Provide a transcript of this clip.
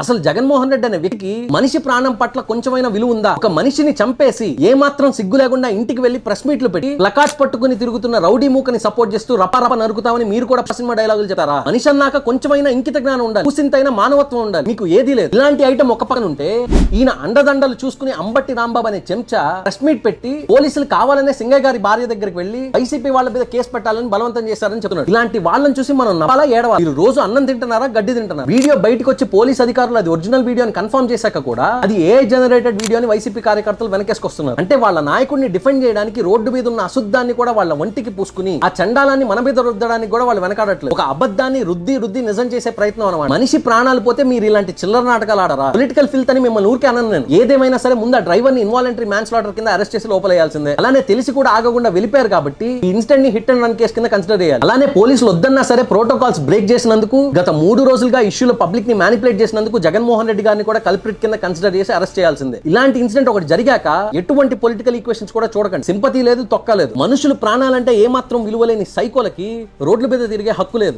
అసలు జగన్మోహన్ రెడ్డి అనే వ్యక్తికి మనిషి ప్రాణం పట్ల కొంచెమైనా విలువ ఉందా? ఒక మనిషిని చంపేసి ఏ మాత్రం సిగ్గు లేకుండా ఇంటికి వెళ్లి ప్రెస్ మీట్లు పెట్టి ప్లకార్డ్స్ పట్టుకుని తిరుగుతున్న రౌడీ మూకని సపోర్ట్ చేస్తూ రపరప నరుకుతామని మీరు కూడా సినిమా డైలాగులు చెప్తారా? మనిషి అన్నాక కొంచెమైనా ఇంకిత జ్ఞానం ఉండాలి, కూసింతైన మానవత్వం ఉండాలి. మీకు ఏదీ లేదు. ఇలాంటి ఐటమ్ ఒక పక్కన ఉంటే ఈయన అండదండలు చూసుకుని అంబట్టి రాంబాబు అనే చెంచా ప్రెస్ మీట్ పెట్టి పోలీసులు కావాలనే సింగయ్య గారి భార్య దగ్గరికి వెళ్లి వైసీపీ వాళ్ళ మీద కేసు పెట్టాలని బలవంతం చేశారని చెప్తున్నారు. ఇలాంటి వాళ్ళని చూసి మనం నవ్వాలా ఏడవాలి? మీరు రోజు అన్నం తింటున్నారా, గడ్డి తింటున్నారా? వీడియో బయటకు వచ్చి పోలీస్ అధికారులు అది ఒరిజినల్ వీడియో అని కన్ఫర్మ్ చేశాక కూడా అది ఏ జనరేటెడ్ వీడియో అని వైసీపీ కార్యకర్తలు వెనకేసుకొస్తున్నారు. అంటే వాళ్ళ నాయకుడిని డిఫెండ్ చేయడానికి రోడ్డు మీద ఉన్న అశుద్ధాన్ని కూడా వాళ్ళ ఒంటికి పూసుకుని ఆ చండాలాన్ని మన మీద రుద్దడానికి కూడా వాళ్ళు వెనకాడట్లేదు. ఒక అబద్ధాన్ని రుద్ది నిజం చేసే ప్రయత్నం అన్నమాట. మనిషి ప్రాణాలు పోతే మీరు ఇలాంటి చిల్లర నాటకాలు ఆడరా? పొలిటికల్ ఫిల్త్ అని మిమ్మల్ని ఊరికే అనను నేను. ఏదేమైనా సరే ముందు ఆ డ్రైవర్ ని ఇన్వాలంటరీ మ్యాన్ స్లాటర్ కింద అరెస్ట్ చేసి లోపలేయాల్సిందే. అలానే తెలిసి కూడా ఆగకుండా వెళ్ళిపోయారు కాబట్టి ఈ ఇన్స్టెంట్ ని హిట్ అండ్ రన్ కేసు కింద కన్సిడర్ చేయాలి. అలానే పోలీసులు వద్దన్నా సరే ప్రోటోకాల్స్ బ్రేక్ చేసినందుకు, గత 3 రోజులుగా ఇష్యూలో పబ్లిక్ ని మ్యానిపులేట్ చేసినందుకు జగన్మోహన్ రెడ్డి గారిని కూడా కల్ప్రిట్ కింద కన్సిడర్ చేసి అరెస్ట్ చేయాల్సిందే. ఇలాంటి ఇన్సిడెంట్ ఒకటి జరిగాక ఎటువంటి పొలిటికల్ ఈక్వేషన్స్ కూడా చూడకండి. సింపతి లేదు, తొక్క లేదు. మనుషులు ప్రాణాలంటే ఏమాత్రం విలువలేని సైకోలకి రోడ్ల మీద తిరిగే హక్కు లేదు.